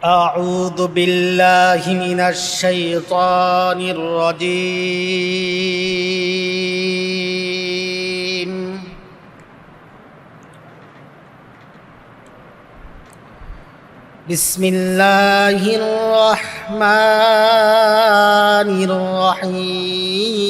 أعوذ بالله من الشيطان الرجيم بسم الله الرحمن الرحيم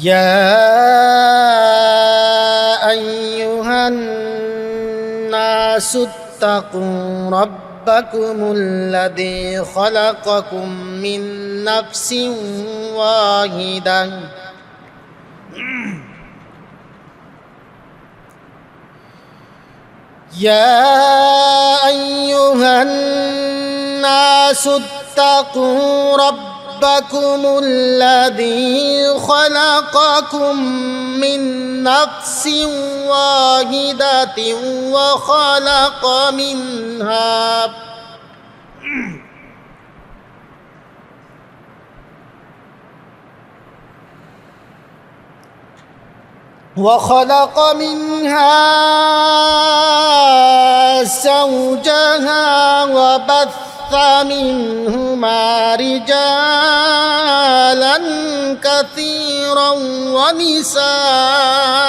يا أيها الناس اتقوا ربكم الذي خلقكم من نفس واحدة يا أيها الناس اتقوا ربكم الذي خلقكم من نفس واحدة وخلق منها زوجها وبث منهما رجالا كثيرا ونساء